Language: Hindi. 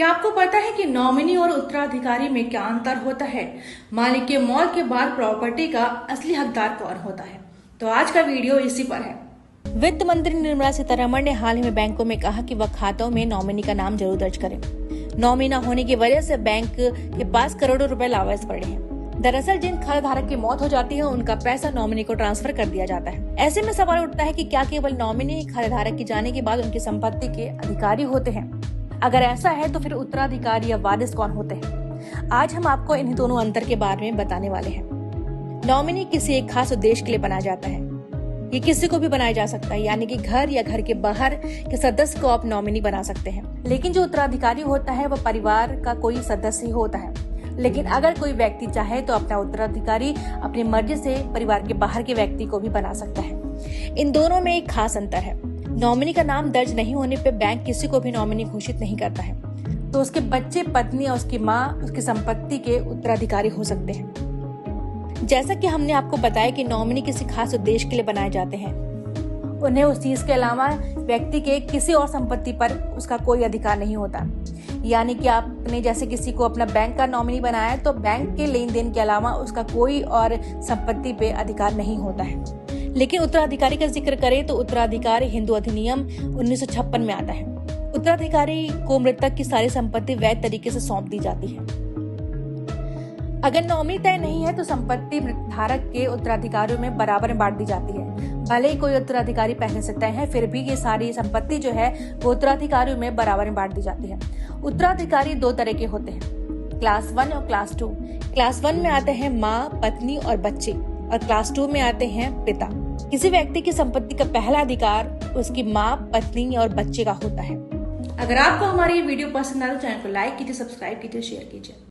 क्या आपको पता है कि नॉमिनी और उत्तराधिकारी में क्या अंतर होता है? मालिक के मौत के बाद प्रॉपर्टी का असली हकदार कौन होता है? तो आज का वीडियो इसी पर है। वित्त मंत्री निर्मला सीतारमण ने हाल ही में बैंकों में कहा कि वह खातों में नॉमिनी का नाम जरूर दर्ज करें। नॉमिनी न होने की वजह से बैंक के पास करोड़ों रुपए लावारिस पड़े हैं। दरअसल जिन खाताधारक की मौत हो जाती है उनका पैसा नॉमिनी को ट्रांसफर कर दिया जाता है। ऐसे में सवाल उठता है कि क्या केवल नॉमिनी खाताधारक के जाने के बाद उनकी संपत्ति के अधिकारी होते हैं? अगर ऐसा है तो फिर उत्तराधिकारी या वारिस कौन होते हैं? आज हम आपको इन्हीं दोनों अंतर के बारे में बताने वाले हैं। नॉमिनी किसी एक खास उद्देश्य के लिए बनाया जाता है। ये किसी को भी बनाया जा सकता है, यानी कि घर या घर के बाहर के सदस्य को आप नॉमिनी बना सकते हैं। लेकिन जो उत्तराधिकारी होता है वह परिवार का कोई सदस्य ही होता है। लेकिन अगर कोई व्यक्ति चाहे तो अपना उत्तराधिकारी अपनी मर्जी से परिवार के बाहर के व्यक्ति को भी बना सकता है। इन दोनों में एक खास अंतर है। नॉमिनी का नाम दर्ज नहीं होने पर बैंक किसी को भी नॉमिनी घोषित नहीं करता है, तो उसके बच्चे, पत्नी और उसकी माँ उसकी संपत्ति के उत्तराधिकारी हो सकते हैं। जैसा कि हमने आपको बताया कि नॉमिनी किसी खास उद्देश्य के लिए बनाए जाते हैं। उन्हें उस चीज के अलावा व्यक्ति के किसी और संपत्ति पर उसका कोई अधिकार नहीं होता। यानी कि आपने जैसे किसी को अपना बैंक का नॉमिनी बनाया है तो बैंक के लेन देन के अलावा उसका कोई और संपत्ति पे अधिकार नहीं होता है। लेकिन उत्तराधिकारी का जिक्र करें तो उत्तराधिकारी हिंदू अधिनियम 1956 में आता है। उत्तराधिकारी को मृतक की सारी संपत्ति वैध तरीके से सौंप दी जाती है। अगर नॉमिनी तय नहीं है तो संपत्ति मृतधारक के उत्तराधिकारियों में बराबर में बांट दी जाती है। भले ही कोई उत्तराधिकारी पहले से तय है, फिर भी ये सारी संपत्ति जो है वो उत्तराधिकारियों में बराबर में बांट दी जाती है। उत्तराधिकारी दो तरह के होते हैं, क्लास 1 और क्लास 2। क्लास 1 में आते हैं माँ, पत्नी और बच्चे, और क्लास 2 में आते हैं पिता। किसी व्यक्ति की संपत्ति का पहला अधिकार उसकी माँ, पत्नी और बच्चे का होता है। अगर आपको हमारी ये वीडियो पसंद आए तो चैनल को लाइक कीजिए, सब्सक्राइब कीजिए, शेयर कीजिए।